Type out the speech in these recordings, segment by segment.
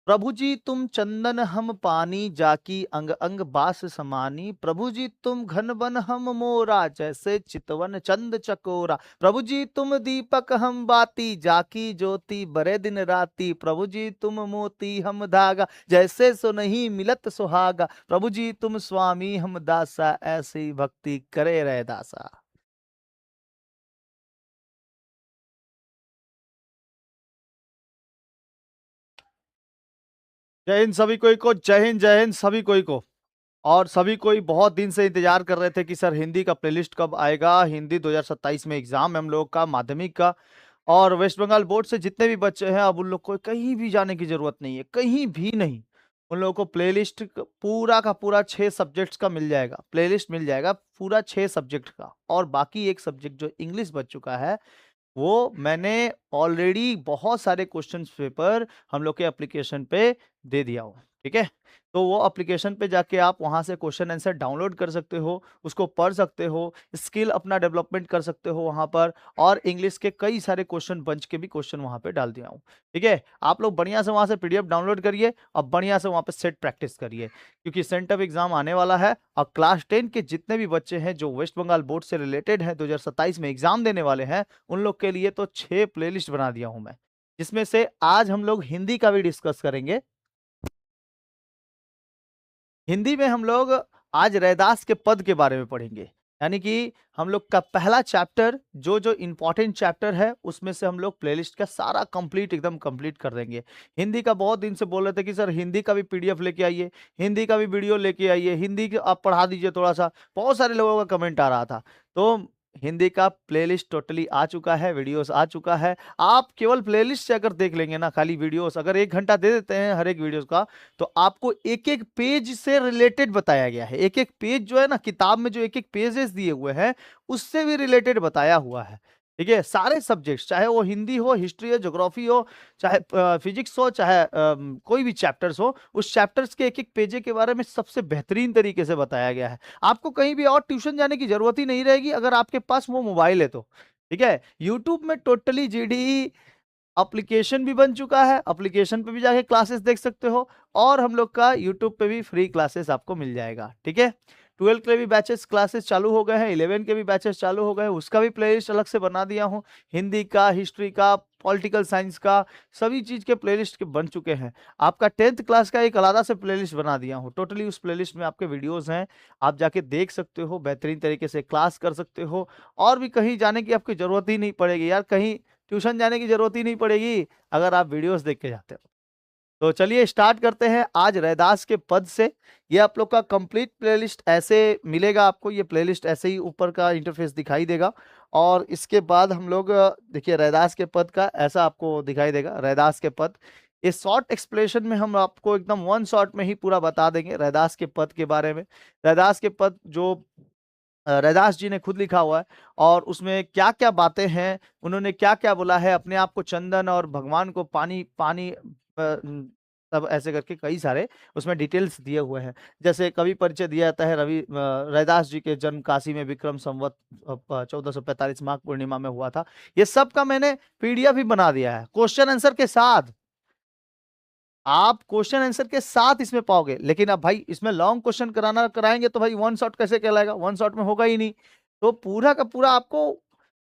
प्रभु जी तुम चंदन हम पानी, जाकी अंग अंग बास समानी। प्रभु जी तुम घन बन हम मोरा, जैसे चितवन चंद चकोरा। प्रभु जी तुम दीपक हम बाती, जाकी ज्योति बरे दिन राती। प्रभु जी तुम मोती हम धागा, जैसे सो नहीं मिलत सुहागा। प्रभु जी तुम स्वामी हम दासा, ऐसी भक्ति करे रहे दासा। जय हिंद सभी कोई को, जय हिंद जय हिंद सभी कोई को। और सभी कोई बहुत दिन से इंतजार कर रहे थे कि सर हिंदी का प्लेलिस्ट कब आएगा। हिंदी 2027 में एग्जाम है हम लोग का, माध्यमिक का। और वेस्ट बंगाल बोर्ड से जितने भी बच्चे हैं, अब उन लोग को कहीं भी जाने की जरूरत नहीं है, कहीं भी नहीं। उन लोगों को प्लेलिस्ट पूरा का पूरा 6 सब्जेक्ट्स का मिल जाएगा, प्लेलिस्ट मिल जाएगा पूरा 6 सब्जेक्ट का। और बाकी एक सब्जेक्ट जो इंग्लिश बच चुका है, वो मैंने ऑलरेडी बहुत सारे क्वेश्चंस पेपर हम लोग के एप्लीकेशन पे दे दिया हूँ। ठीक है, तो वो एप्लीकेशन पे जाके आप वहां से क्वेश्चन आंसर डाउनलोड कर सकते हो, उसको पढ़ सकते हो, स्किल अपना डेवलपमेंट कर सकते हो वहां पर। और इंग्लिश के कई सारे क्वेश्चन बंच के भी क्वेश्चन वहां पे डाल दिया हूँ। ठीक है, आप लोग बढ़िया से वहां से पीडीएफ डाउनलोड करिए और बढ़िया से वहां पे सेट प्रैक्टिस करिए, क्योंकि सेंटअप एग्जाम आने वाला है। और क्लास 10 के जितने भी बच्चे हैं जो वेस्ट बंगाल बोर्ड से रिलेटेड है, 2027 में एग्जाम देने वाले हैं, उन लोग के लिए तो 6 प्लेलिस्ट बना दिया हूं मैं, जिसमें से आज हम लोग हिंदी का भी डिस्कस करेंगे। हिंदी में हम लोग आज रैदास के पद के बारे में पढ़ेंगे। यानी कि हम लोग का पहला चैप्टर, जो जो इंपॉर्टेंट चैप्टर है, उसमें से हम लोग प्लेलिस्ट का सारा कंप्लीट एकदम कंप्लीट कर देंगे। हिंदी का बहुत दिन से बोल रहे थे कि सर हिंदी का भी पीडीएफ लेके आइए, हिंदी का भी वीडियो लेके आइए, हिंदी के आप पढ़ा दीजिए थोड़ा सा। बहुत सारे लोगों का कमेंट आ रहा था। तो हिंदी का प्लेलिस्ट टोटली आ चुका है, वीडियोस आ चुका है। आप केवल प्लेलिस्ट से अगर देख लेंगे ना, खाली वीडियोस अगर 1 घंटा दे देते हैं हर एक वीडियोस का, तो आपको एक एक पेज से रिलेटेड बताया गया है। एक एक पेज जो है ना, किताब में जो एक एक पेजेस दिए हुए हैं, उससे भी रिलेटेड बताया हुआ है। ठीक है, सारे सब्जेक्ट्स, चाहे वो हिंदी हो, हिस्ट्री हो, ज्योग्राफी हो, चाहे फिजिक्स हो, चाहे कोई भी चैप्टर्स हो, उस चैप्टर्स के एक एक पेजे के बारे में सबसे बेहतरीन तरीके से बताया गया है। आपको कहीं भी और ट्यूशन जाने की जरूरत ही नहीं रहेगी, अगर आपके पास वो मोबाइल है तो। ठीक है, यूट्यूब में टोटली जीडी एप्लीकेशन भी बन चुका है, एप्लीकेशन पे भी जाके क्लासेस देख सकते हो। और हम लोग का यूट्यूब पे भी फ्री क्लासेस आपको मिल जाएगा। ठीक है, 12 के भी बैचेस क्लासेस चालू हो गए हैं, 11 के भी बैचेस चालू हो गए हैं, उसका भी प्लेलिस्ट अलग से बना दिया हूँ। हिंदी का, हिस्ट्री का, पॉलिटिकल साइंस का, सभी चीज के प्लेलिस्ट के बन चुके हैं। आपका 10th क्लास का एक अलग से प्लेलिस्ट बना दिया हूँ, टोटली उस प्लेलिस्ट में आपके वीडियोस हैं, आप जाके देख सकते हो, बेहतरीन तरीके से क्लास कर सकते हो। और भी कहीं जाने की आपकी जरूरत ही नहीं पड़ेगी यार, कहीं ट्यूशन जाने की जरूरत ही नहीं पड़ेगी अगर आप वीडियोस देख के जाते हो। तो चलिए स्टार्ट करते हैं आज रैदास के पद से। ये आप लोग का कंप्लीट प्लेलिस्ट ऐसे मिलेगा आपको, ये प्लेलिस्ट ऐसे ही ऊपर का इंटरफेस दिखाई देगा। और इसके बाद हम लोग देखिए रैदास के पद का ऐसा आपको दिखाई देगा, रैदास के पद। इस शॉर्ट एक्सप्लेनेशन में हम आपको एकदम वन शॉट में ही पूरा बता देंगे रैदास के पद के बारे में। रैदास के पद जो रैदास जी ने खुद लिखा हुआ है, और उसमें क्या क्या बातें हैं, उन्होंने क्या क्या बोला है, अपने आप को चंदन और भगवान को पानी पानी सब ऐसे करके कई सारे उसमें डिटेल्स दिए हुए हैं। जैसे कवि परिचय दिया जाता है, रैदास जी के जन्म काशी में विक्रम संवत 1445 माघ पूर्णिमा में हुआ था। ये सब का मैंने पीडीएफ भी बना दिया है, क्वेश्चन आंसर के साथ। आप क्वेश्चन आंसर के साथ इसमें पाओगे। लेकिन अब भाई इसमें लॉन्ग क्वेश्चन कराना कराएंगे तो भाई वन शॉट कैसे कहलाएगा, वन शॉट में होगा ही नहीं। तो पूरा का पूरा आपको,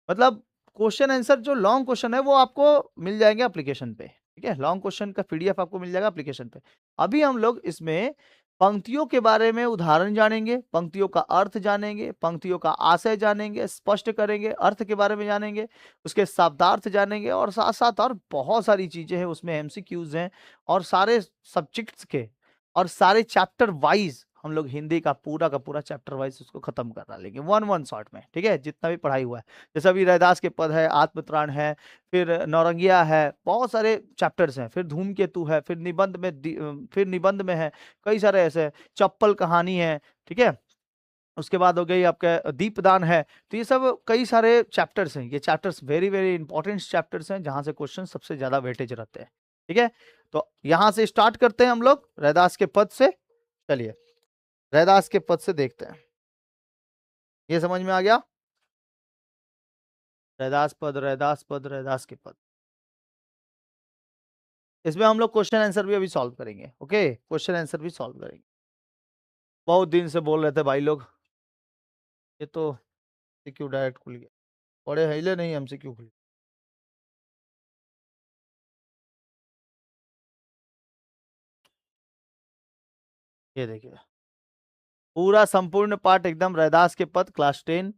मतलब क्वेश्चन आंसर जो लॉन्ग क्वेश्चन है वो आपको मिल जाएंगे एप्लीकेशन पे। ठीक है, लॉन्ग क्वेश्चन का पीडीएफ आपको मिल जाएगा एप्लीकेशन पे। अभी हम लोग इसमें पंक्तियों के बारे में उदाहरण जानेंगे, पंक्तियों का अर्थ जानेंगे, पंक्तियों का आशय जानेंगे, स्पष्ट करेंगे, अर्थ के बारे में जानेंगे, उसके शब्दार्थ जानेंगे, और साथ साथ और बहुत सारी चीजें हैं उसमें, एमसीक्यूज हैं। और सारे सब्जेक्ट्स के और सारे चैप्टर वाइज हम लोग हिंदी का पूरा चैप्टर वाइज उसको खत्म कर डालेंगे वन वन शॉट में। ठीक है, जितना भी पढ़ाई हुआ है, जैसे अभी रैदास के पद है, आत्मत्राण है, फिर नौरंगिया है, बहुत सारे चैप्टर्स हैं, फिर धूमकेतु है, फिर फिर निबंध में है, कई सारे ऐसे, चप्पल कहानी है। ठीक है, उसके बाद हो गई आपका दीपदान है। तो ये सब कई सारे चैप्टर्स हैं, ये chapters very very important chapters हैं, जहां से क्वेश्चन सबसे ज्यादा वेटेज रहते हैं। ठीक है, तो यहां से स्टार्ट करते हैं हम लोग रैदास के पद से। चलिए रैदास के पद से देखते हैं, ये समझ में आ गया। रैदास पद, रैदास पद, रैदास के पद। इसमें हम लोग क्वेश्चन आंसर भी अभी सॉल्व करेंगे। ओके, क्वेश्चन आंसर भी सॉल्व करेंगे। बहुत दिन से बोल रहे थे भाई लोग, ये तो एमसीक्यू डायरेक्ट खुल गया, बड़े हिले नहीं एमसीक्यू खुल गया। ये देखिए, पूरा संपूर्ण पाठ एकदम रैदास के पद, क्लास 10।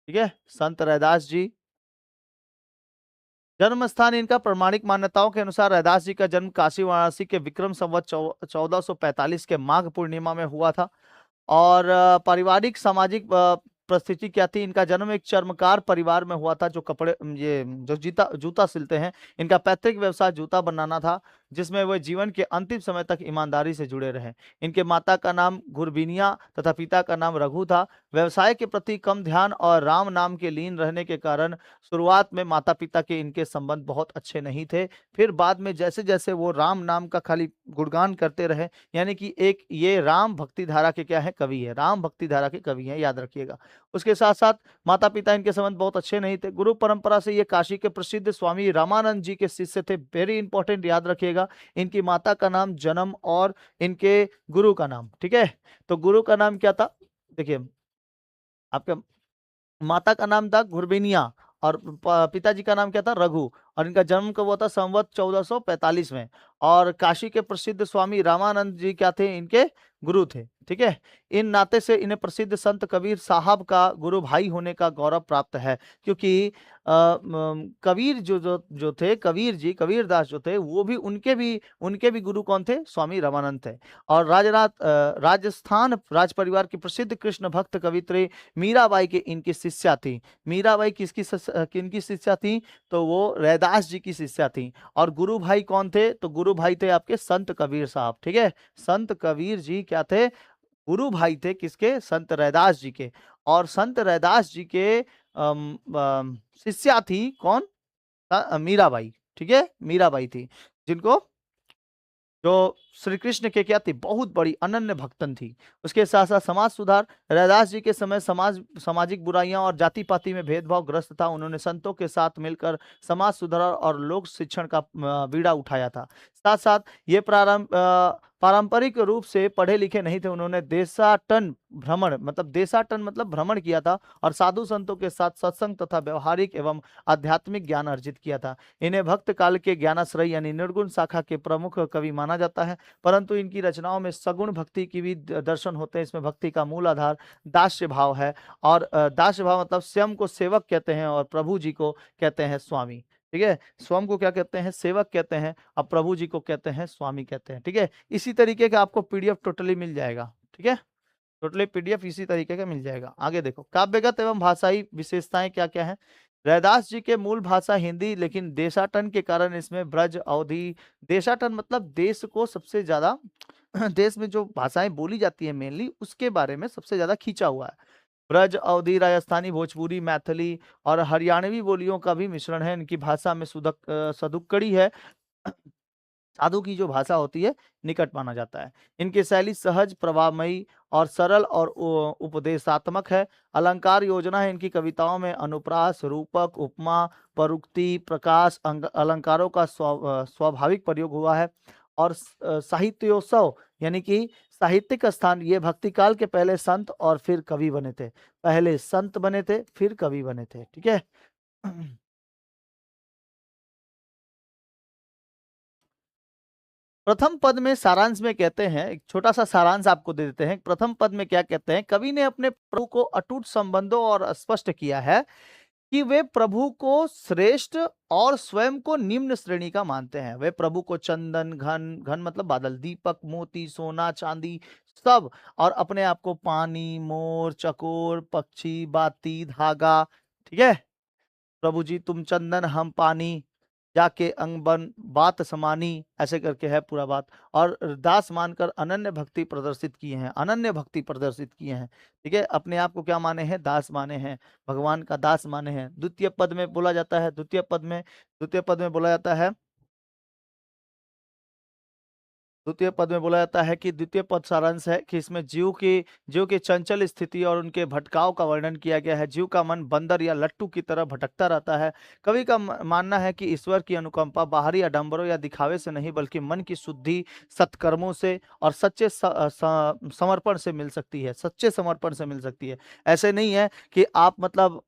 ठीक है, संत रैदास जी। जन्म स्थान इनका प्रमाणिक मान्यताओं के अनुसार रैदास जी का जन्म काशी वाराणसी के विक्रम संवत 1445 के माघ पूर्णिमा में हुआ था। और पारिवारिक सामाजिक परिस्थिति क्या थी, इनका जन्म एक चर्मकार परिवार में हुआ था, जो कपड़े ये जो जूता जूता सिलते हैं। इनका पैतृक व्यवसाय जूता बनाना था, जिसमें वे जीवन के अंतिम समय तक ईमानदारी से जुड़े रहे। इनके माता का नाम गुरबिनिया तथा पिता का नाम रघु था। व्यवसाय के प्रति कम ध्यान और राम नाम के लीन रहने के कारण शुरुआत में माता पिता के इनके संबंध बहुत अच्छे नहीं थे। फिर बाद में जैसे जैसे वो राम नाम का खाली गुणगान करते रहे, यानी कि एक ये राम भक्ति धारा के क्या है, कवि है, राम भक्ति धारा के कवि हैं, याद रखिएगा। उसके साथ साथ माता पिता इनके संबंध बहुत अच्छे नहीं थे। गुरु परंपरा से ये काशी के प्रसिद्ध स्वामी रामानंद जी के शिष्य थे। वेरी इंपॉर्टेंट, याद रखिएगा। इनकी माता का नाम, जन्म और इनके गुरु का नाम। ठीक है, तो गुरु का नाम क्या था, देखिए, आपका माता का नाम था गुरबिनिया और पिताजी का नाम क्या था, रघु। और इनका जन्म कब हुआ था, संवत 1445 में। और काशी के प्रसिद्ध स्वामी रामानंद जी क्या थे, इनके गुरु थे। ठीक है, इन नाते से इन्हें प्रसिद्ध संत कबीर साहब का गुरु भाई होने का गौरव प्राप्त है, क्योंकि कबीर जो थे, कबीर जी, कबीर दास जो थे, वो भी उनके भी गुरु कौन थे, स्वामी रामानंद थे। और राजस्थान राज परिवार की प्रसिद्ध कृष्ण भक्त कवित्री मीराबाई के इनकी शिष्या थी। मीराबाई किनकी शिष्या थी, तो वो रैदास जी की शिष्या थी। और गुरु भाई कौन थे, तो गुरु भाई थे आपके संत कबीर साहब। ठीक है, संत कबीर जी क्या थे, गुरु भाई थे किसके, संत रैदास जी के। और संत रैदास जी के शिष्या थी कौन, मीराबाई। ठीक है, मीराबाई थी, जिनको जो श्री कृष्ण के क्या थी, बहुत बड़ी अनन्य भक्तन थी। उसके साथ साथ समाज सुधार, रैदास जी के समय सामाजिक बुराइयां और जाति पाति में भेदभाव ग्रस्त था। उन्होंने संतों के साथ मिलकर समाज सुधार और लोक शिक्षण का बीड़ा उठाया था। साथ साथ ये पारंपरिक रूप से पढ़े लिखे नहीं थे। उन्होंने देशाटन मतलब भ्रमण किया था, और साधु संतों के साथ सत्संग तथा व्यवहारिक एवं आध्यात्मिक ज्ञान अर्जित किया था। इन्हें भक्त काल के ज्ञानाश्रय यानी निर्गुण शाखा के प्रमुख कवि माना जाता है। परंतु इनकी रचनाओं में सगुण भक्ति की भी दर्शन होते हैं। इसमें भक्ति का मूल आधार दास्य भाव है। और दास्य भाव मतलब स्वयं को सेवक कहते हैं और प्रभु जी को कहते हैं स्वामी। ठीक है, स्वयं को क्या कहते हैं, सेवक कहते हैं, और प्रभु जी को कहते हैं स्वामी कहते हैं। ठीक है, इसी तरीके का आपको पीडीएफ टोटली मिल जाएगा। ठीक है, टोटली पीडीएफ इसी तरीके का मिल जाएगा। आगे देखो, काव्यगत एवं भाषाई विशेषताएं क्या क्या है। रैदास जी के मूल भाषा हिंदी, लेकिन देशाटन के कारण इसमें ब्रज अवधि, देशाटन मतलब देश को सबसे ज्यादा देश में जो भाषाएं बोली जाती है मेनली, उसके बारे में सबसे ज्यादा खींचा हुआ है। ब्रज अवधि, राजस्थानी, भोजपुरी, मैथिली और हरियाणवी बोलियों का भी मिश्रण है। इनकी भाषा में सदुक्कड़ी है, साधु की जो भाषा होती है, निकट माना जाता है। इनकी शैली सहज, प्रभावमयी और सरल और उपदेशात्मक है। अलंकार योजना है इनकी कविताओं में अनुप्रास, रूपक, उपमा, परुक्ति, प्रकाश अलंकारों का स्वाभाविक प्रयोग हुआ है। और साहित्योत्सव यानी कि साहित्यिक स्थान, ये भक्ति काल के पहले संत और फिर कवि बने थे। पहले संत बने थे, फिर कवि बने थे। ठीक है प्रथम पद में सारांश में कहते हैं, एक छोटा सा सारांश आपको दे देते हैं। प्रथम पद में क्या कहते हैं, कवि ने अपने प्रभु को अटूट संबंधों और स्पष्ट किया है कि वे प्रभु को श्रेष्ठ और स्वयं को निम्न श्रेणी का मानते हैं। वे प्रभु को चंदन, घन, घन मतलब बादल, दीपक, मोती, सोना, चांदी सब, और अपने आप को पानी, मोर, चकोर, पक्षी, बाती, धागा। ठीक है, प्रभु जी तुम चंदन हम पानी, जाके अंग बन बात समानी, ऐसे करके है पूरा बात। और दास मानकर अनन्य भक्ति प्रदर्शित किए हैं, अनन्य भक्ति प्रदर्शित किए हैं। ठीक है, अपने आप को क्या माने हैं, दास माने हैं, भगवान का दास माने हैं। द्वितीय पद में बोला जाता है, द्वितीय पद में बोला जाता है, द्वितीय पद में बोला जाता है कि द्वितीय पद सारांश है कि इसमें जीव की चंचल स्थिति और उनके भटकाव का वर्णन किया गया है। जीव का मन बंदर या लट्टू की तरह भटकता रहता है। कवि का मानना है कि ईश्वर की अनुकंपा बाहरी आडंबरों या दिखावे से नहीं बल्कि मन की शुद्धि, सत्कर्मों से और सच्चे समर्पण से मिल सकती है। सच्चे समर्पण से मिल सकती है। ऐसे नहीं है कि आप मतलब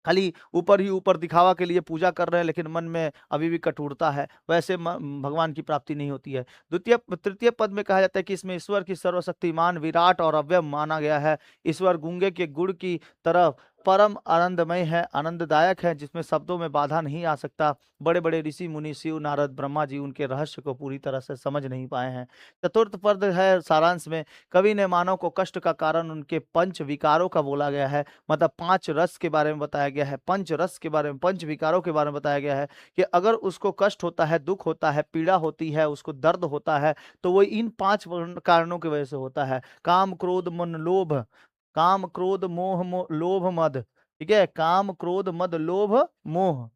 खाली ऊपर ही ऊपर दिखावा के लिए पूजा कर रहे हैं लेकिन मन में अभी भी कठोरता है, वैसे भगवान की प्राप्ति नहीं होती है। तृतीय पद में कहा जाता है कि इसमें ईश्वर की सर्वशक्तिमान, विराट और अव्यय माना गया है। ईश्वर गूंगे के गुड़ की तरह परम आनंदमय है, आनंददायक है, जिसमें शब्दों में बाधा नहीं आ सकता। बड़े बड़े ऋषि मुनि, शिव, नारद, ब्रह्मा जी उनके रहस्य को पूरी तरह से समझ नहीं पाए हैं। चतुर्थ पद है सारांश में, कवि ने मानव को कष्ट का कारण उनके पंच विकारों का बोला गया है। मतलब 5 रस के बारे में बताया गया है, पंच रस के बारे में, पंच विकारों के बारे में बताया गया है कि अगर उसको कष्ट होता है, दुख होता है, पीड़ा होती है, उसको दर्द होता है, तो वो इन 5 कारणों की वजह से होता है। काम, क्रोध, मन, लोभ। काम, क्रोध, लोभ, मद। ठीक है, काम, क्रोध, मद, लोभ, मोह।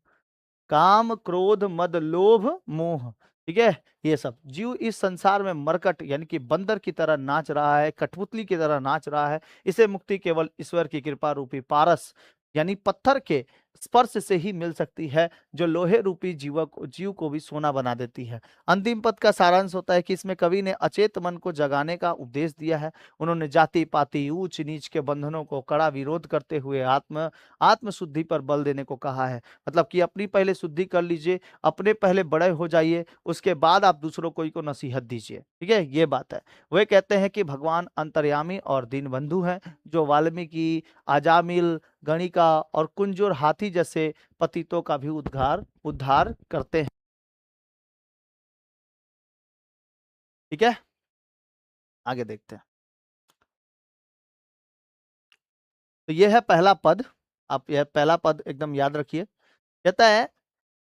काम, क्रोध, मद, लोभ, मोह। ठीक है, ये सब जीव इस संसार में मरकट यानी कि बंदर की तरह नाच रहा है, कठपुतली की तरह नाच रहा है। इसे मुक्ति केवल ईश्वर की कृपा रूपी पारस यानी पत्थर के स्पर्श से ही मिल सकती है, जो लोहे रूपी जीव को भी सोना बना देती है। अंतिम पद का सारांश होता है कि इसमें कवि ने अचेत मन को जगाने का उपदेश दिया है। उन्होंने जाति पाति, ऊंच नीच के बंधनों को कड़ा विरोध करते हुए आत्म शुद्धि पर बल देने को कहा है। मतलब कि अपनी पहले शुद्धि कर लीजिए, अपने पहले बड़े हो जाइए, उसके बाद आप दूसरों को नसीहत दीजिए। ठीक है, ये बात है। वे कहते हैं कि भगवान अंतर्यामी और दीनबंधु हैं, जो वाल्मीकि, अजामिल, गणिका और कुंजर हाथी जैसे पतितों का भी उद्धार करते हैं। ठीक है, आगे देखते हैं। तो यह है पहला पद, आप यह पहला पद एकदम याद रखिए। कहता है,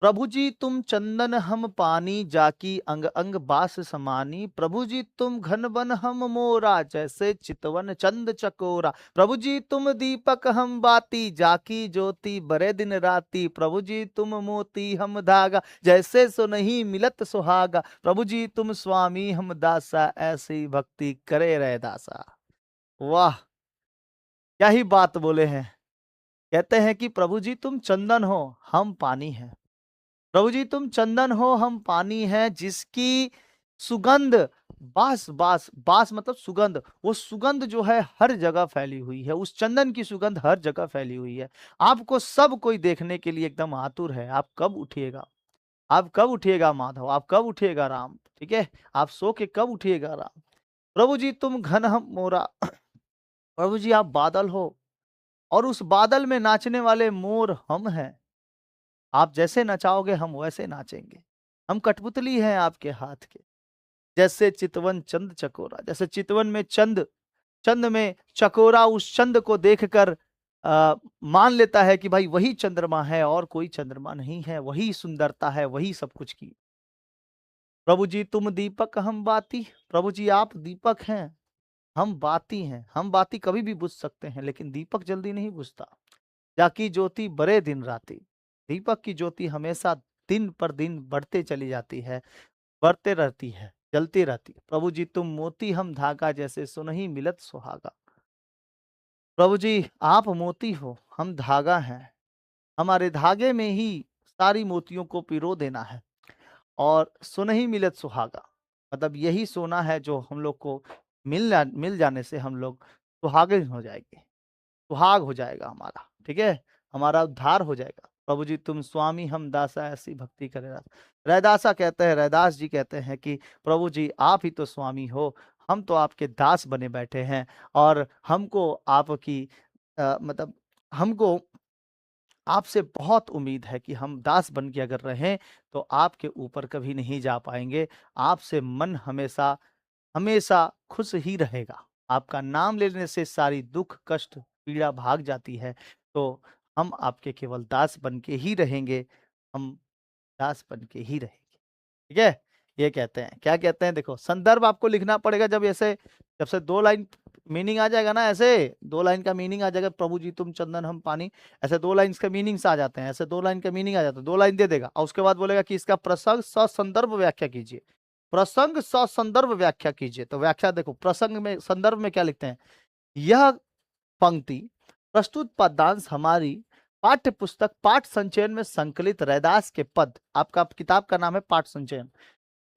प्रभु जी तुम चंदन हम पानी, जाकी अंग अंग बास समानी। प्रभु जी तुम घन बन हम मोरा, जैसे चितवन चंद चकोरा। प्रभु जी तुम दीपक हम बाती, जाकी ज्योति बरे दिन राती। प्रभु जी तुम मोती हम धागा, जैसे सो नहीं मिलत सुहागा। प्रभु जी तुम स्वामी हम दासा, ऐसी भक्ति करे रहे दासा। वाह, क्या ही बात बोले हैं। कहते हैं कि प्रभु जी तुम चंदन हो, हम पानी हैं। प्रभु जी तुम चंदन हो, हम पानी हैं, जिसकी सुगंध बास बास बास मतलब सुगंध, वो सुगंध जो है हर जगह फैली हुई है। उस चंदन की सुगंध हर जगह फैली हुई है। आपको सब कोई देखने के लिए एकदम आतुर है। आप कब उठिएगा, आप कब उठिएगा माधव, आप कब उठिएगा राम। ठीक है, आप सो के कब उठिएगा राम। प्रभु जी तुम घन हम मोरा, प्रभु जी आप बादल हो और उस बादल में नाचने वाले मोर हम हैं। आप जैसे नचाओगे हम वैसे नाचेंगे। हम कठपुतली हैं आपके हाथ के, जैसे चितवन चंद चकोरा। जैसे चितवन में चंद, चंद में चकोरा, उस चंद को देखकर मान लेता है कि भाई वही चंद्रमा है और कोई चंद्रमा नहीं है, वही सुंदरता है, वही सब कुछ की। प्रभु जी तुम दीपक हम बाती, प्रभु जी आप दीपक हैं, हम बाती हैं। हम बाती कभी भी बुझ सकते हैं लेकिन दीपक जल्दी नहीं बुझता। जाकी ज्योति बड़े दिन राती, दीपक की ज्योति हमेशा दिन पर दिन बढ़ते चली जाती है, बढ़ते रहती है, जलती रहती है। प्रभु जी तुम मोती हम धागा, जैसे सुनहि मिलत सुहागा। प्रभु जी आप मोती हो, हम धागा हैं, हमारे धागे में ही सारी मोतियों को पिरो देना है। और सुनहि मिलत सुहागा मतलब यही सोना है जो हम लोग को मिल जाने से हम लोग सुहागिन हो जाएंगे, सुहाग हो जाएगा हमारा। ठीक है, हमारा उद्धार हो जाएगा। प्रभु जी तुम स्वामी हम दासा, ऐसी भक्ति करे रैदासा कहते हैं, रैदास जी कहते हैं कि प्रभु जी आप ही तो स्वामी हो, हम तो आपके दास बने बैठे हैं और हमको आपकी मतलब हमको आपसे बहुत उम्मीद है कि हम दास बन के अगर रहें तो आपके ऊपर कभी नहीं जा पाएंगे। आपसे मन हमेशा हमेशा खुश ही रहेगा। आपका नाम लेने से सारी दुख कष्ट पीड़ा भाग जाती है। तो हम आपके केवल दास बन के ही रहेंगे, हम दास बन के ही रहेंगे। ठीक है, ये कहते हैं। क्या कहते हैं, देखो संदर्भ आपको लिखना पड़ेगा। जब से 2 लाइन मीनिंग आ जाएगा ना, ऐसे 2 लाइन का मीनिंग आ जाएगा, प्रभु जी तुम चंदन हम पानी, ऐसे 2 लाइन का मीनिंग्स आ जाते हैं। ऐसे 2 लाइन का मीनिंग आ जाता है, 2 लाइन दे देगा और उसके बाद बोलेगा कि इसका प्रसंग ससंदर्भ व्याख्या कीजिए। प्रसंग संदर्भ व्याख्या कीजिए। तो व्याख्या देखो, प्रसंग में संदर्भ में क्या लिखते हैं, यह पंक्ति प्रस्तुत पदांश हमारी पाठ्य पुस्तक पाठ संचयन में संकलित रैदास के पद, आपका किताब का नाम है पाठ संचयन,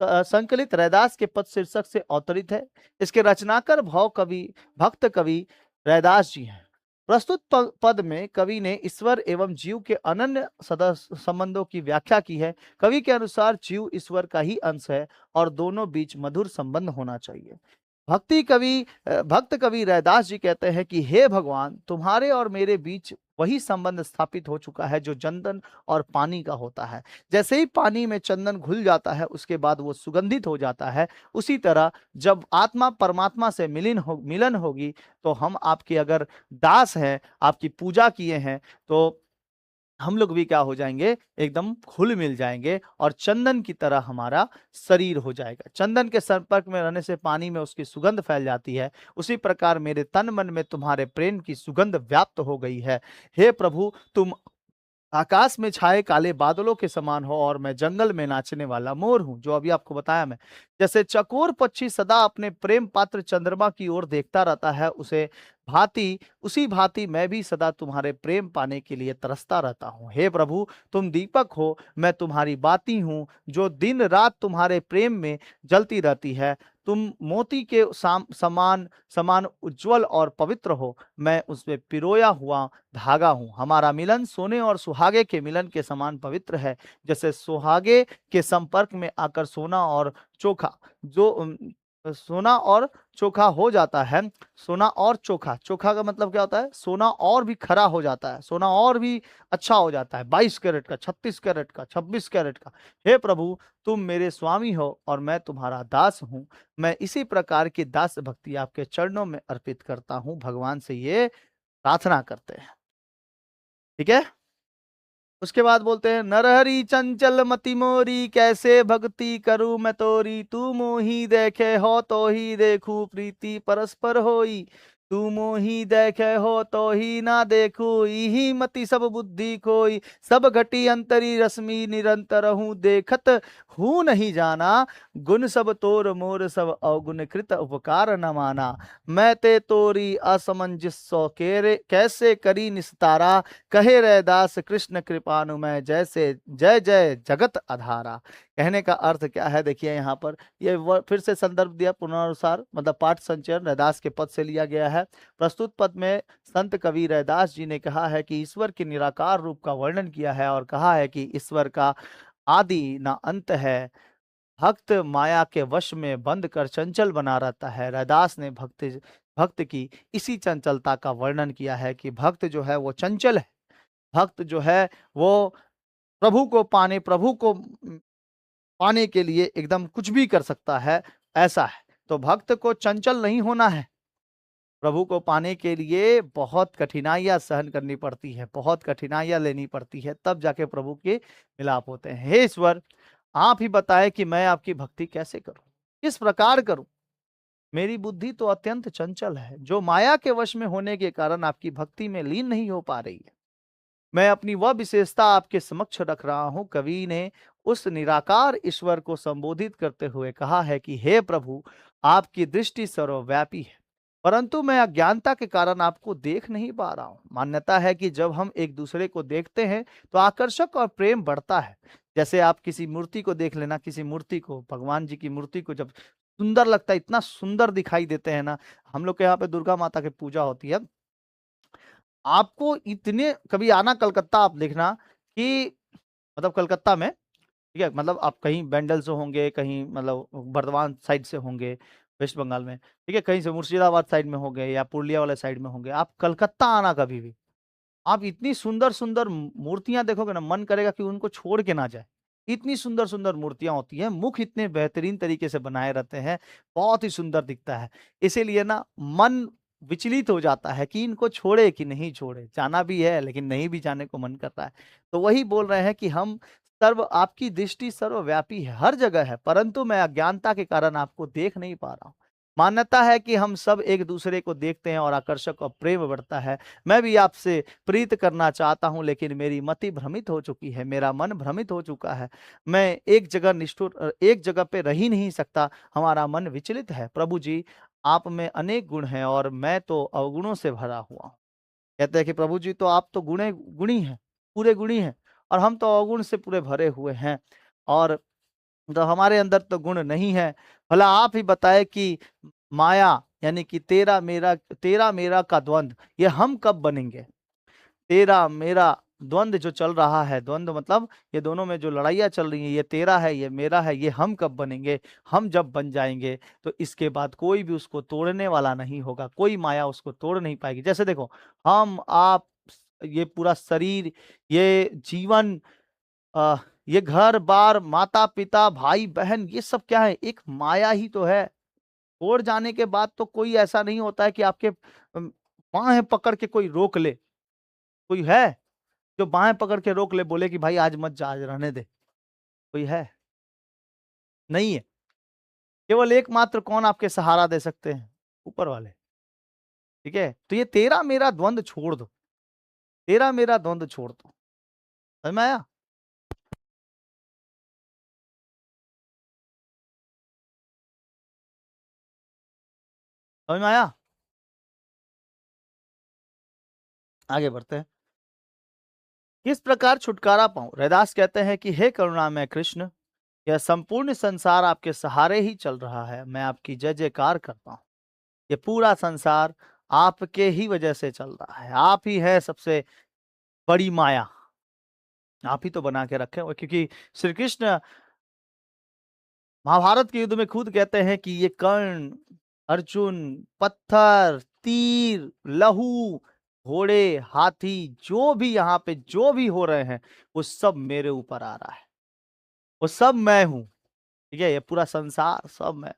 संकलित रैदास के पद शीर्षक से अवतरित है। इसके रचनाकार भाव कवि भक्त कवि रैदास जी हैं। प्रस्तुत पद में कवि ने ईश्वर एवं जीव के अनन्य सदस्य संबंधों की व्याख्या की है। कवि के अनुसार जीव ईश्वर का ही अंश है और दोनों बीच मधुर संबंध होना चाहिए। भक्त कवि रैदास जी कहते हैं कि हे भगवान, तुम्हारे और मेरे बीच वही संबंध स्थापित हो चुका है जो चंदन और पानी का होता है। जैसे ही पानी में चंदन घुल जाता है उसके बाद वो सुगंधित हो जाता है, उसी तरह जब आत्मा परमात्मा से मिलन होगी तो हम आपके अगर दास हैं, आपकी पूजा किए हैं, तो हम लोग भी क्या हो जाएंगे, एकदम घुल मिल जाएंगे और चंदन की तरह हमारा शरीर हो जाएगा। चंदन के संपर्क में रहने से पानी में उसकी सुगंध फैल जाती है, उसी प्रकार मेरे तन मन में तुम्हारे प्रेम की सुगंध व्याप्त हो गई है। हे प्रभु, तुम आकाश में छाए काले बादलों के समान हो और मैं जंगल में नाचने वाला मोर हूं, जो अभी आपको बताया मैं। जैसे चकोर पक्षी सदा अपने प्रेम पात्र चंद्रमा की ओर देखता रहता है, उसी भांति मैं भी सदा तुम्हारे प्रेम पाने के लिए तरसता रहता हूँ। हे प्रभु, तुम दीपक हो, मैं तुम्हारी बाती हूँ, जो दिन रात तुम्हारे प्रेम में जलती रहती है। तुम मोती के समान समान उज्जवल और पवित्र हो, मैं उसमें पिरोया हुआ धागा हूँ। हमारा मिलन सोने और सुहागे के मिलन के समान पवित्र है। जैसे सुहागे के संपर्क में आकर सोना और चोखा हो जाता है। सोना और चोखा, चोखा का मतलब क्या होता है, सोना और भी खरा हो जाता है, सोना और भी अच्छा हो जाता है, 22 कैरेट का, 36 कैरेट का, 26 कैरेट का। हे प्रभु, तुम मेरे स्वामी हो और मैं तुम्हारा दास हूँ। मैं इसी प्रकार की दास भक्ति आपके चरणों में अर्पित करता हूँ। भगवान से ये प्रार्थना करते हैं। ठीक है। उसके बाद बोलते हैं, नरहरि चंचल मति मोरी, कैसे भक्ति करूं मैं तोरी। तू मोही देखे हो तो ही देखू, प्रीति परस्पर होई। तू मोही देखे हो तो ही ना देखू, इही मति सब बुद्धि खोई। सब घटी अंतरी रश्मि निरंतर हूँ, देखत हूँ नहीं जाना। गुण सब तोर मोर सब अवगुण कृत उपकार न माना। मैं ते तोरी असमंजसो केरे, कैसे करी निस्तारा। कहे रैदास कृष्ण कृपानुमय, जैसे जय जय जगत आधारा। कहने का अर्थ क्या है, देखिए यहाँ पर ये फिर से संदर्भ दिया पुनरुसार, मतलब पाठ संचयन रैदास के पद से लिया गया है। प्रस्तुत पद में संत कवि रैदास जी ने कहा है कि ईश्वर के निराकार रूप का वर्णन किया है और कहा है कि ईश्वर का आदि ना अंत है। भक्त माया के वश में बंद कर चंचल बना रहता है। रैदास ने भक्त की इसी चंचलता का वर्णन किया है कि भक्त जो है वो चंचल है। भक्त जो है वो प्रभु को पाने के लिए एकदम कुछ भी कर सकता है, ऐसा है। तो भक्त को चंचल नहीं होना है। प्रभु को पाने के लिए बहुत कठिनाइयां सहन करनी पड़ती है, बहुत कठिनाइयां लेनी पड़ती है, तब जाके प्रभु के मिलाप होते हैं। हे ईश्वर, आप ही बताएं कि मैं आपकी भक्ति कैसे करूं, किस प्रकार करूं। मेरी बुद्धि तो अत्यंत चंचल है, जो माया के वश में होने के कारण आपकी भक्ति में लीन नहीं हो पा रही है। मैं अपनी वह विशेषता आपके समक्ष रख रहा हूं। कवि ने उस निराकार ईश्वर को संबोधित करते हुए कहा है कि हे प्रभु, आपकी दृष्टि सर्वव्यापी है, परंतु मैं अज्ञानता के कारण आपको देख नहीं पा रहा हूं। मान्यता है कि जब हम एक दूसरे को देखते हैं तो आकर्षक और प्रेम बढ़ता है। जैसे आप किसी मूर्ति को देख लेना, किसी मूर्ति को, भगवान जी की मूर्ति को जब सुंदर लगता है, इतना सुंदर दिखाई देते हैं ना। हम लोग के यहाँ पे दुर्गा माता की पूजा होती है। आपको इतने कभी आना कलकत्ता, आप देखना कि मतलब कलकत्ता में, ठीक है, मतलब आप कहीं बैंडल से होंगे, कहीं मतलब बर्धमान साइड से होंगे, वेस्ट बंगाल में, ठीक है, कहीं से मुर्शिदाबाद साइड में होंगे या पुरुलिया वाले साइड में होंगे। आप कलकत्ता आना कभी भी, आप इतनी सुंदर सुंदर मूर्तियां देखोगे ना, मन करेगा कि उनको छोड़ के ना जाए। इतनी सुंदर सुंदर मूर्तियां होती हैं, मुख इतने बेहतरीन तरीके से बनाए रहते हैं, बहुत ही सुंदर दिखता है। इसीलिए ना मन विचलित हो जाता है कि इनको छोड़े कि नहीं छोड़े। जाना भी है लेकिन नहीं भी जाने को मन करता है। तो वही बोल रहे हैं कि हम आपकी दृष्टि सर्वव्यापी है, हर जगह है, परंतु मैं अज्ञानता के कारण आपको देख नहीं पा रहा हूं। मान्यता है कि हम सब एक दूसरे को देखते हैं और आकर्षक और प्रेम बढ़ता है। मैं भी आपसे प्रीत करना चाहता हूं, लेकिन मेरी मति भ्रमित हो चुकी है, मेरा मन भ्रमित हो चुका है। मैं एक जगह पे रह ही नहीं सकता, हमारा मन विचलित है। प्रभु जी, आप में अनेक गुण हैं और मैं तो अवगुणों से भरा हुआ हूं। कहते हैं कि प्रभु जी, तो आप तो गुणी हैं, पूरे गुणी हैं, और हम तो अवगुण से पूरे भरे हुए हैं, और तो हमारे अंदर तो गुण नहीं है। भला आप ही बताए कि माया यानी कि तेरा मेरा का द्वंद, ये हम कब बनेंगे? तेरा मेरा द्वंद जो चल रहा है, द्वंद मतलब ये दोनों में जो लड़ाइयाँ चल रही हैं, ये तेरा है, ये मेरा है, ये हम कब बनेंगे? हम जब बन जाएंगे तो इसके बाद कोई भी उसको तोड़ने वाला नहीं होगा, कोई माया उसको तोड़ नहीं पाएगी। जैसे देखो, हम आप, ये पूरा शरीर, ये जीवन, अ, ये घर बार, माता पिता, भाई बहन, ये सब क्या है? एक माया ही तो है। तोड़ जाने के बाद तो कोई ऐसा नहीं होता है कि आपके बाहें पकड़ के कोई रोक ले। कोई है जो बाहें पकड़ के रोक ले, बोले कि भाई आज मत जा, आज रहने दे? कोई है? नहीं है। केवल एकमात्र कौन आपके सहारा दे सकते हैं? ऊपर वाले। ठीक है, तो ये तेरा मेरा द्वंद छोड़ दो, तेरा मेरा द्वंद छोड़ दो। समझ में आया? समझ में आया? आगे बढ़ते हैं। किस प्रकार छुटकारा पाऊं? रैदास कहते हैं कि हे करुणामय कृष्ण, यह संपूर्ण संसार आपके सहारे ही चल रहा है, मैं आपकी जय जयकार करता हूँ। ये पूरा संसार आपके ही वजह से चल रहा है, आप ही है सबसे बड़ी माया, आप ही तो बना के रखे हो। क्योंकि श्री कृष्ण महाभारत के युद्ध में खुद कहते हैं कि ये कर्ण, अर्जुन, पत्थर, तीर, लहू, घोड़े, हाथी, जो भी यहाँ पे जो भी हो रहे हैं, वो सब मेरे ऊपर आ रहा है, वो सब मैं हूं। ठीक है, ये पूरा संसार सब मैं।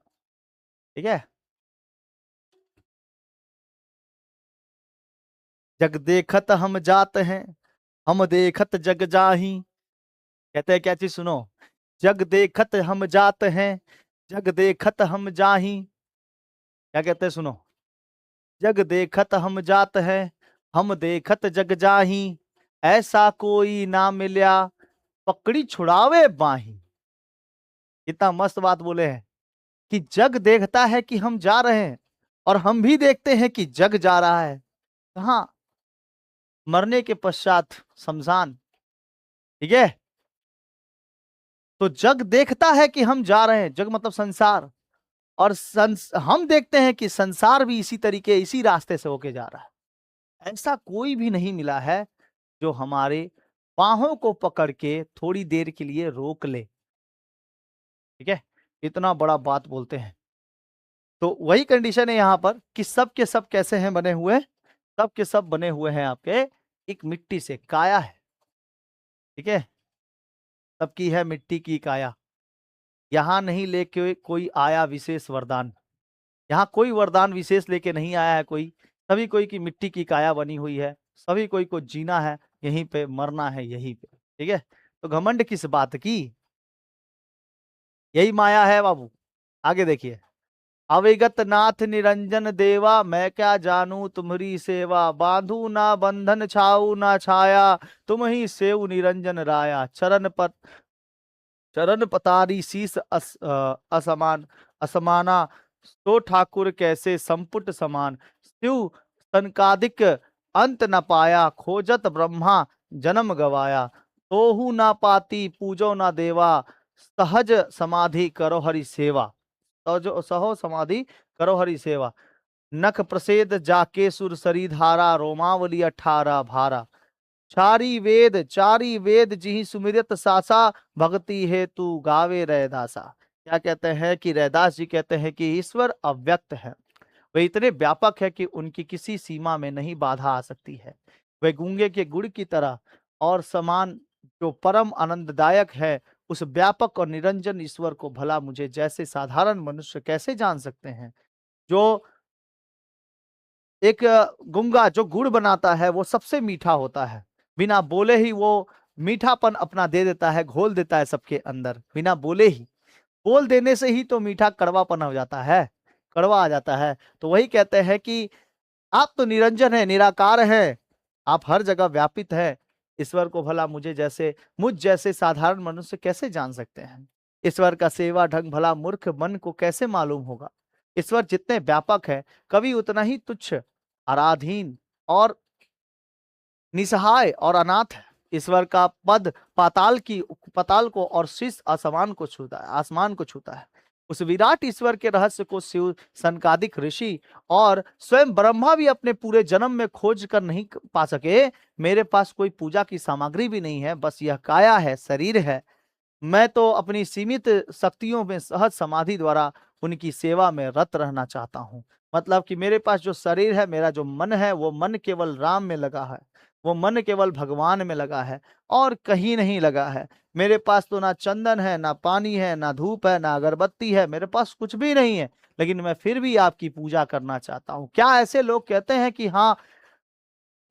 ठीक है, जग देखत हम जात हैं, हम देखत जग जाही। कहते हैं क्या चीज? सुनो, जग देखत हम जात हैं, जग देखत हम जाही। क्या कहते हैं? सुनो, जग देखत हम जात हैं, हम देखत जग जाही, ऐसा कोई ना मिल्या, पकड़ी छुड़ावे बाही। कितना मस्त बात बोले हैं कि जग देखता है कि हम जा रहे हैं, और हम भी देखते हैं कि जग जा रहा है। कहाँ? मरने के पश्चात शमशान। ठीक है, तो जग देखता है कि हम जा रहे हैं, जग मतलब संसार, और हम देखते हैं कि संसार भी इसी तरीके, इसी रास्ते से होके जा रहा है। ऐसा कोई भी नहीं मिला है जो हमारे बाहों को पकड़ के थोड़ी देर के लिए रोक ले। ठीक है, इतना बड़ा बात बोलते हैं। तो वही कंडीशन है यहाँ पर कि सब के सब कैसे हैं बने हुए? सब के सब बने हुए हैं आपके एक मिट्टी से, काया है। ठीक है, सबकी है मिट्टी की काया। यहाँ नहीं लेके कोई आया विशेष वरदान, यहाँ कोई वरदान विशेष लेके नहीं आया है कोई। सभी कोई की मिट्टी की काया बनी हुई है, सभी कोई को जीना है यहीं पे, मरना है यहीं पे। ठीक है, तो घमंड किस बात की? यही माया है बाबू। आगे देखिए, अविगत नाथ निरंजन देवा, मैं क्या जानू तुम्हारी सेवा, बांधू ना बंधन छाऊ ना छाया, तुम ही सेव निरंजन राया, चरण पतारी शीस असमान असमाना, तो ठाकुर कैसे संपुट समान, शिव सनकादिक अंत न पाया, खोजत ब्रह्मा जन्म गवाया, तोहू ना पाती पूजो ना देवा, सहज समाधि करो हरि सेवा। सहो समाधि करो हरि सेवा, नख प्रसेद जाके सुर सरी धारा, रोमावली 18 भारा, चारी वेद जिहि सुमिरत सासा, भक्ति है तू गावे रैदासा। क्या कहते हैं कि रैदास जी कहते हैं कि ईश्वर अव्यक्त है, वे इतने व्यापक है कि उनकी किसी सीमा में नहीं बाधा आ सकती है। वे गूंगे के गुड़ की तरह और समान, जो परम आनंददायक है, उस व्यापक और निरंजन ईश्वर को भला मुझे जैसे साधारण मनुष्य कैसे जान सकते हैं? जो एक गुंगा जो गुड़ बनाता है वो सबसे मीठा होता है, बिना बोले ही वो मीठापन अपना दे देता है, घोल देता है सबके अंदर, बिना बोले ही। बोल देने से ही तो मीठा कड़वापन हो जाता है। कड़वा आ जाता है। तो वही कहते हैं कि आप तो निरंजन है, निराकार है, आप हर जगह व्यापित है। ईश्वर को भला मुझ जैसे साधारण मनुष्य कैसे जान सकते हैं? ईश्वर का सेवा ढंग भला मूर्ख मन को कैसे मालूम होगा? ईश्वर जितने व्यापक है, कभी उतना ही तुच्छ, आराधीन और निसहाय और अनाथ है। ईश्वर का पद पाताल को और शीश आसमान को छूता है, आसमान को छूता है। उस विराट ईश्वर के रहस्य को शिव सनकादिक ऋषि और स्वयं ब्रह्मा भी अपने पूरे जन्म में खोज कर नहीं पा सके। मेरे पास कोई पूजा की सामग्री भी नहीं है, बस यह काया है, शरीर है। मैं तो अपनी सीमित शक्तियों में सहज समाधि द्वारा उनकी सेवा में रत रहना चाहता हूँ। मतलब कि मेरे पास जो शरीर है, मेरा जो मन है, वो मन केवल राम में लगा है, वो मन केवल भगवान में लगा है और कहीं नहीं लगा है। मेरे पास तो ना चंदन है, ना पानी है, ना धूप है, ना अगरबत्ती है, मेरे पास कुछ भी नहीं है, लेकिन मैं फिर भी आपकी पूजा करना चाहता हूँ। क्या ऐसे लोग कहते हैं कि हाँ,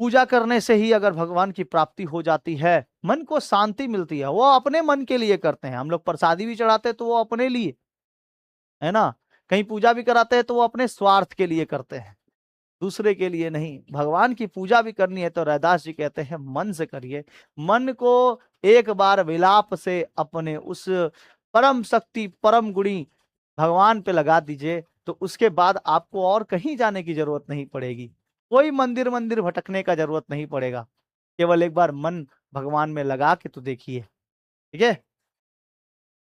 पूजा करने से ही अगर भगवान की प्राप्ति हो जाती है, मन को शांति मिलती है, वो अपने मन के लिए करते हैं। हम लोग प्रसादी भी चढ़ाते हैं तो वो अपने लिए, है ना? कहीं पूजा भी कराते हैं तो वो अपने स्वार्थ के लिए करते हैं, दूसरे के लिए नहीं। भगवान की पूजा भी करनी है तो रैदास जी कहते हैं मन से करिए। मन को एक बार विलाप से अपने उस परम शक्ति परम गुणी भगवान पे लगा दीजिए, तो उसके बाद आपको और कहीं जाने की जरूरत नहीं पड़ेगी। कोई मंदिर मंदिर भटकने का जरूरत नहीं पड़ेगा। केवल एक बार मन भगवान में लगा के तो देखिए, ठीक है?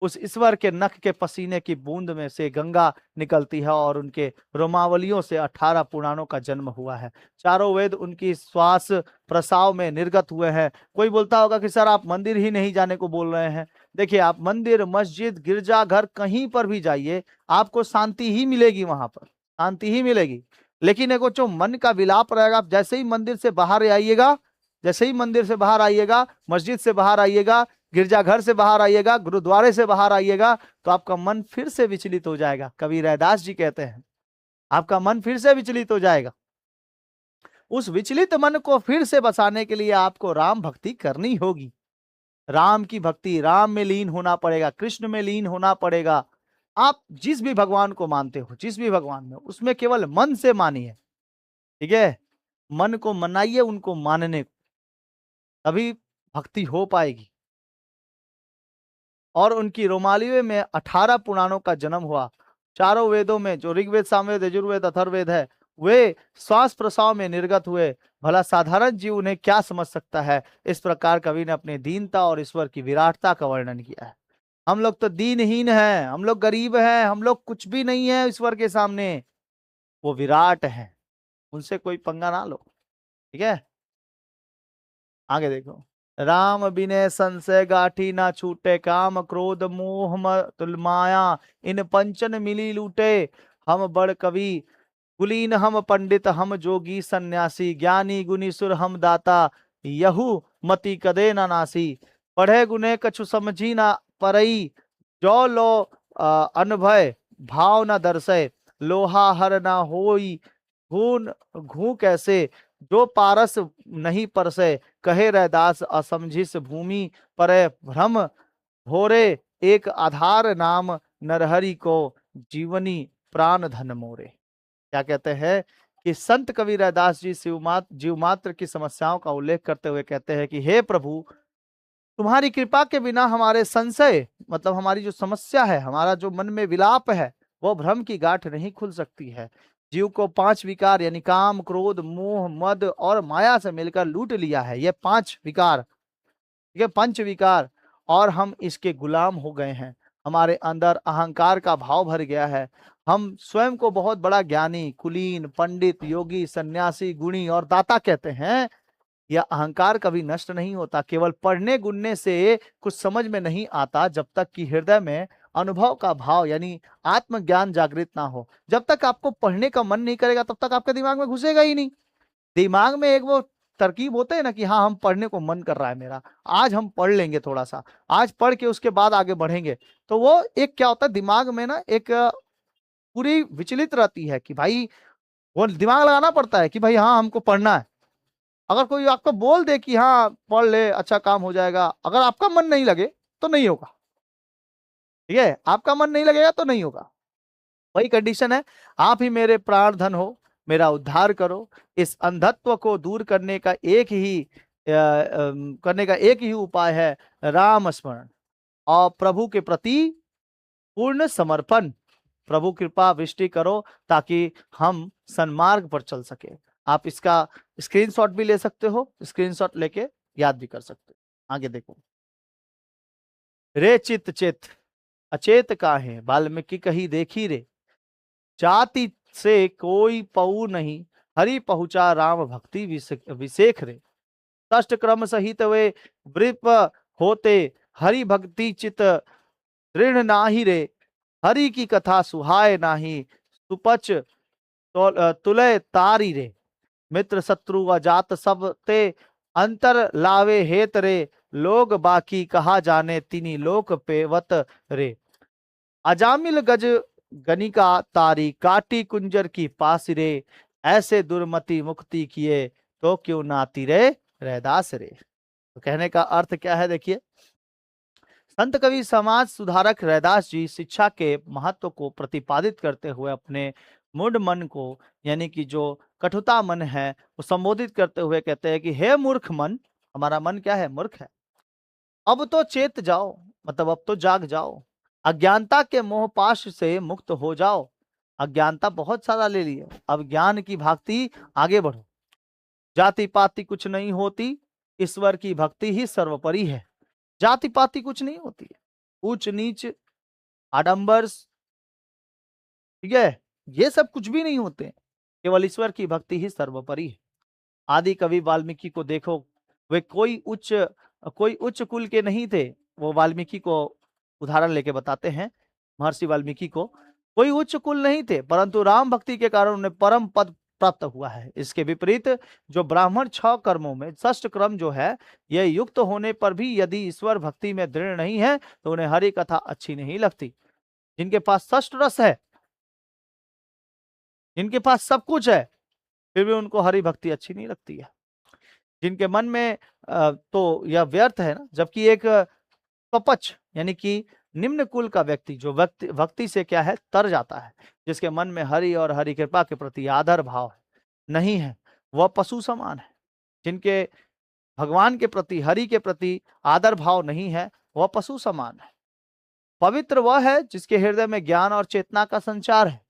उस ईश्वर के नख के पसीने की बूंद में से गंगा निकलती है और उनके रोमावलियों से 18 पुराणों का जन्म हुआ है। चारों वेद उनकी श्वास प्रसाव में निर्गत हुए हैं। कोई बोलता होगा कि सर आप मंदिर ही नहीं जाने को बोल रहे हैं। देखिए, आप मंदिर, मस्जिद, गिरजाघर कहीं पर भी जाइए, आपको शांति ही मिलेगी, वहां पर शांति ही मिलेगी। लेकिन एगो जो मन का विलाप रहेगा, आप जैसे ही मंदिर से बाहर आइएगा, जैसे ही मंदिर से बाहर आइएगा, मस्जिद से बाहर आइएगा, गिरजाघर से बाहर आइएगा, गुरुद्वारे से बाहर आइएगा, तो आपका मन फिर से विचलित हो जाएगा। कवि रैदास जी कहते हैं, आपका मन फिर से विचलित हो जाएगा। उस विचलित मन को फिर से बसाने के लिए आपको राम भक्ति करनी होगी। राम की भक्ति, राम में लीन होना पड़ेगा, कृष्ण में लीन होना पड़ेगा। आप जिस भी भगवान को मानते हो, जिस भी भगवान में, उसमें केवल मन से मानिए, ठीक है? मन को मनाइए उनको मानने को, तभी भक्ति हो पाएगी। और उनकी रोमालियों में 18 पुराणों का जन्म हुआ। चारों वेदों में, जो ऋग्वेद, सामवेद, यजुर्वेद, अथर्ववेद है, वे श्वास प्रश्वास में निर्गत हुए। भला साधारण जीव उन्हें क्या समझ सकता है? इस प्रकार कवि ने अपनी दीनता और ईश्वर की विराटता का वर्णन किया है। हम लोग तो दीनहीन हैं, हम लोग गरीब हैं, हम लोग कुछ भी नहीं है ईश्वर के सामने। वो विराट है, उनसे कोई पंगा ना लो, ठीक है? आगे देखो। राम बिने संशय गाठी ना छूटे, काम क्रोध मोह मत माया इन पंचन मिली लूटे। हम बड़ कवि कुलीन हम पंडित, हम जोगी सन्यासी, ज्ञानी गुनी सुर हम दाता, यहू मति कदे न नासी। पढ़े गुने कछु समझी ना परई, जो लो अनभय भाव न दर्शय। लोहा हर ना होई घून घू कैसे, जो पारस नहीं परसे। कहे रैदास असमझिस भूमि परे भ्रम भोरे, एक आधार नाम नरहरि को जीवनी प्राण धन मोरे। क्या कहते हैं कि संत कवि रैदास जी जीव मात्र की समस्याओं का उल्लेख करते हुए कहते हैं कि हे प्रभु, तुम्हारी कृपा के बिना हमारे संशय, मतलब हमारी जो समस्या है, हमारा जो मन में विलाप है, वो भ्रम की गांठ नहीं खुल सकती है। जीव को 5 विकार यानी काम क्रोध मोह मद और माया से मिलकर लूट लिया है। ये 5 विकार, ये पंच विकार, और हम इसके गुलाम हो गए हैं। हमारे अंदर अहंकार का भाव भर गया है। हम स्वयं को बहुत बड़ा ज्ञानी, कुलीन, पंडित, योगी, सन्यासी, गुणी और दाता कहते हैं। यह अहंकार कभी नष्ट नहीं होता। केवल पढ़ने गुनने से कुछ समझ में नहीं आता, जब तक कि हृदय में अनुभव का भाव यानी आत्मज्ञान जागृत ना हो। जब तक आपको पढ़ने का मन नहीं करेगा, तब तक आपके दिमाग में घुसेगा ही नहीं। दिमाग में एक वो तरकीब होते हैं ना कि हाँ, हम पढ़ने को मन कर रहा है मेरा, आज हम पढ़ लेंगे थोड़ा सा, आज पढ़ के उसके बाद आगे बढ़ेंगे। तो वो एक क्या होता है, दिमाग में ना एक पूरी विचलित रहती है कि भाई, वो दिमाग लगाना पड़ता है कि भाई हाँ, हमको पढ़ना है। अगर कोई आपको बोल दे कि हाँ पढ़ ले, अच्छा काम हो जाएगा, अगर आपका मन नहीं लगे तो नहीं होगा, ठीक है? आपका मन नहीं लगेगा तो नहीं होगा। वही कंडीशन है, आप ही मेरे प्राण धन हो, मेरा उद्धार करो। इस अंधत्व को दूर करने का एक ही उपाय है, राम स्मरण और प्रभु के प्रति पूर्ण समर्पण। प्रभु कृपा वृष्टि करो ताकि हम सन्मार्ग पर चल सके। आप इसका स्क्रीनशॉट भी ले सकते हो, स्क्रीनशॉट लेके याद भी कर सकते हो। आगे देखो, रे चित चेत अचेत काहे, वाल्मीकि कही देखी रे, जाति से कोई पऊ नहीं, हरि पहुंचा राम भक्ति विसेख रे। कष्ट क्रम सहित वे वृप होते, हरि भक्ति चित दृढ़ नाही रे। हरि की कथा सुहाय नाही, सुपच तुलय तारी रे। मित्र शत्रु व जात सब ते, अंतर लावे हेत रे। लोग बाकी कहा जाने, तिनी लोक पेवत रे। अजामिल गज गनिका तारी, काटी कुंजर की पास रे। ऐसे दुर्मति मुक्ति किए, तो क्यों नाती रे रैदास रे। तो कहने का अर्थ क्या है, देखिए, संत कवि समाज सुधारक रैदास जी शिक्षा के महत्व को प्रतिपादित करते हुए अपने मूढ़ मन को, यानी कि जो कठुता मन है, वो संबोधित करते हुए कहते हैं कि हे मूर्ख मन, हमारा मन क्या है, मूर्ख है। अब तो चेत जाओ, मतलब अब तो जाग जाओ। अज्ञानता के मोहपाश से मुक्त हो जाओ। अज्ञानता बहुत सारा ले लिया, अब ज्ञान की भांति आगे बढ़ो। जाति पाति कुछ नहीं होती, ईश्वर की भक्ति ही सर्वोपरि है। जाति पाति कुछ नहीं होती है, ऊंच नीच आडंबर, ठीक है, ये सब कुछ भी नहीं होते हैं। केवल ईश्वर की भक्ति ही सर्वोपरि है। आदि कवि वाल्मीकि को देखो, वे कोई उच्च कुल के नहीं थे। वो वाल्मीकि को उदाहरण लेके बताते हैं, महर्षि वाल्मीकि को कोई उच्च कुल नहीं थे, परंतु राम भक्ति के कारण उन्हें परम पद प्राप्त हुआ है। इसके विपरीत जो ब्राह्मण 6 कर्मों में षष्ठ क्रम जो है, यह युक्त होने पर भी यदि ईश्वर भक्ति में दृढ़ नहीं है, तो उन्हें हरि कथा अच्छी नहीं लगती। जिनके पास षष्ठ रस है, जिनके पास सब कुछ है, फिर भी उनको हरि भक्ति अच्छी नहीं लगती है। जिनके मन में तो यह व्यर्थ है ना। जबकि एक कपच, यानी कि निम्न कुल का व्यक्ति जो भक्ति से क्या है, तर जाता है, जिसके मन में हरि और हरि कृपा के प्रति आदर भाव है, नहीं है, वह पशु समान है। जिनके भगवान के प्रति, हरि के प्रति आदर भाव नहीं है, वह पशु समान है। पवित्र वह है जिसके हृदय में ज्ञान और चेतना का संचार है।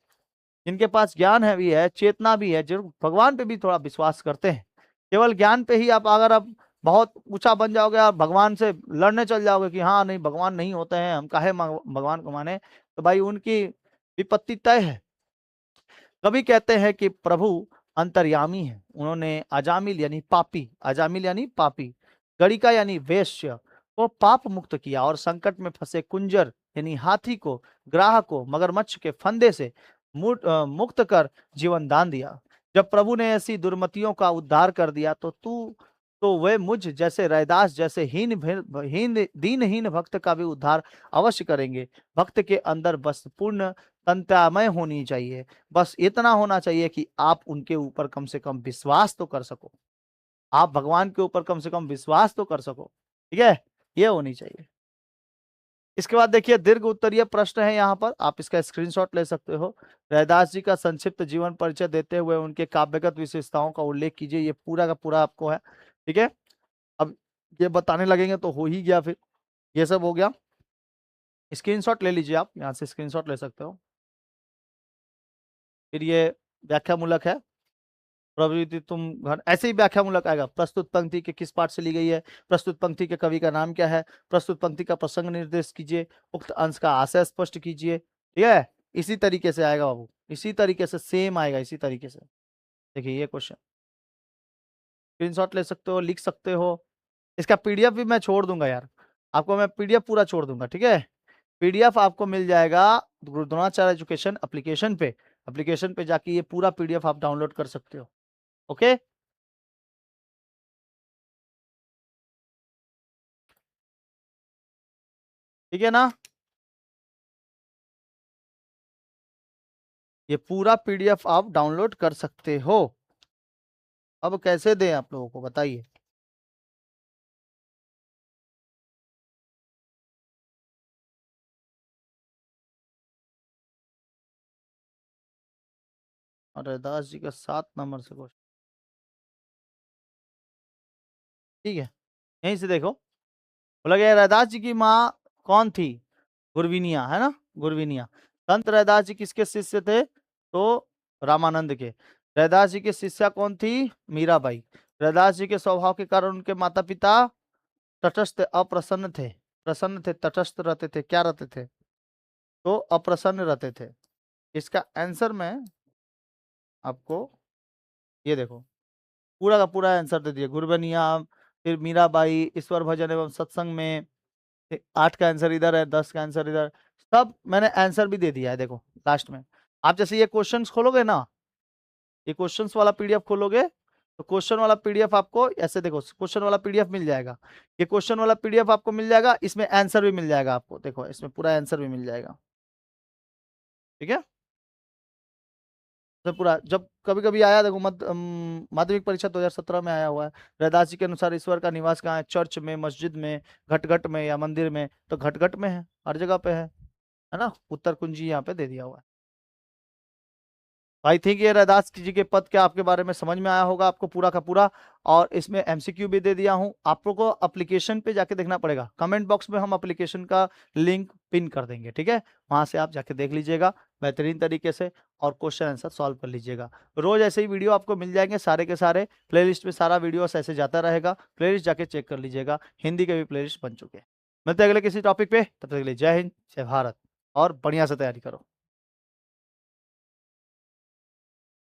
जिनके पास ज्ञान है भी है, चेतना भी है, जो भगवान पे भी थोड़ा विश्वास करते हैं। केवल ज्ञान पे ही आप अगर आप बहुत ऊंचा बन जाओगे और भगवान से लड़ने चल जाओगे कि हाँ नहीं भगवान नहीं होते हैं, हम काहे भगवान को माने, तो भाई उनकी विपत्ति तय है। कभी कहते हैं कि प्रभु अंतर्यामी है। उन्होंने अजामिल यानी पापी, अजामिल यानी पापी, गणिका यानी वेश्य को पाप मुक्त किया और संकट में फंसे कुंजर यानी हाथी को, ग्राह को मगरमच्छ के फंदे से मुक्त कर जीवन दान दिया। जब प्रभु ने ऐसी दुर्मतियों का उद्धार कर दिया, तो वे मुझ जैसे रैदास जैसे दीनहीन भक्त का भी उद्धार अवश्य करेंगे। भक्त के अंदर बस पूर्ण तंत्रामय होनी चाहिए, बस इतना होना चाहिए कि आप उनके ऊपर कम से कम विश्वास तो कर सको, आप भगवान के ऊपर कम से कम विश्वास तो कर सको, ठीक है, ये होनी चाहिए। इसके बाद देखिए, दीर्घ उत्तरीय प्रश्न है यहाँ पर, आप इसका स्क्रीनशॉट ले सकते हो। रैदास जी का संक्षिप्त जीवन परिचय देते हुए उनके काव्यगत विशेषताओं का उल्लेख कीजिए। ये पूरा का पूरा आपको है, ठीक है। अब ये बताने लगेंगे तो हो ही गया, फिर ये सब हो गया। स्क्रीनशॉट ले लीजिए, आप यहाँ से स्क्रीनशॉट ले सकते हो। फिर ये व्याख्यामूलक है, प्रवृत्ति तुम घर, ऐसे ही व्याख्यामूलक आएगा। प्रस्तुत पंक्ति के किस पाठ से ली गई है, प्रस्तुत पंक्ति के कवि का नाम क्या है, प्रस्तुत पंक्ति का प्रसंग निर्देश कीजिए, उक्त अंश का आशय स्पष्ट कीजिए, ठीक है। इसी तरीके से आएगा बाबू, इसी तरीके से सेम आएगा, इसी तरीके से। देखिए ये क्वेश्चन स्क्रीनशॉट ले सकते हो, लिख सकते हो। इसका पीडीएफ भी मैं छोड़ दूंगा यार, आपको मैं पीडीएफ पूरा छोड़ दूंगा, ठीक है। पीडीएफ आपको मिल जाएगा गुरुद्रोणाचार्य एजुकेशन एप्लीकेशन पे, एप्लीकेशन पे जाके ये पूरा पीडीएफ आप डाउनलोड कर सकते हो, ओके। ठीक है ना, ये पूरा पीडीएफ आप डाउनलोड कर सकते हो। अब कैसे दें आप लोगों को बताइए। और रैदास जी का 7 नंबर से क्वेश्चन, ठीक है। यहीं से देखो, बोला गया रैदास जी की माँ कौन थी? गुरविनिया, है ना, गुरविनिया। संत रैदास जी किसके शिष्य थे? तो रामानंद के। रैदास जी की शिष्या कौन थी? मीराबाई। रैदास जी के स्वभाव के कारण उनके माता पिता तटस्थ अप्रसन्न थे, प्रसन्न थे, तटस्थ रहते थे, क्या रहते थे? तो अप्रसन्न रहते थे। इसका आंसर में आपको ये देखो, पूरा का पूरा आंसर दे दिया, गुरबनिया, फिर मीराबाई, ईश्वर भजन एवं सत्संग में। 8 का आंसर इधर है, 10 का आंसर इधर, सब मैंने आंसर भी दे दिया है, देखो लास्ट में। आप जैसे ये क्वेश्चंस खोलोगे ना, ये क्वेश्चंस वाला पीडीएफ खोलोगे, तो क्वेश्चन वाला पीडीएफ आपको ऐसे देखो, क्वेश्चन वाला पीडीएफ मिल जाएगा, ये क्वेश्चन वाला पीडीएफ आपको मिल जाएगा, इसमें आंसर भी मिल जाएगा आपको, देखो इसमें पूरा आंसर भी मिल जाएगा, ठीक है। तो पूरा जब कभी कभी आया देखो, माध्यमिक परीक्षा 2017 में आया हुआ है, रैदास जी के अनुसार ईश्वर का निवास कहाँ है? चर्च में, मस्जिद में, घटघट में या मंदिर में? तो घटघट में है, हर जगह पे है ना, उत्तर कुंजी यहाँ पे दे दिया हुआ है। आई थिंक ये रैदास जी के पद के आपके बारे में समझ में आया होगा आपको पूरा का पूरा। और इसमें एमसीक्यू भी दे दिया हूं, आप लोग को एप्लीकेशन पे जाके देखना पड़ेगा, कमेंट बॉक्स में हम एप्लीकेशन का लिंक पिन कर देंगे, ठीक है, वहां से आप जाके देख लीजिएगा बेहतरीन तरीके से, और क्वेश्चन आंसर सॉल्व कर लीजिएगा। रोज ऐसे ही वीडियो आपको मिल जाएंगे सारे के सारे, प्लेलिस्ट में सारा वीडियो ऐसे जाता रहेगा, प्लेलिस्ट जाके चेक कर लीजिएगा, हिंदी के भी प्लेलिस्ट बन चुके हैं। मिलते हैं अगले किसी टॉपिक पे, तब तक के लिए जय हिंद, जय भारत, और बढ़िया से तैयारी करो।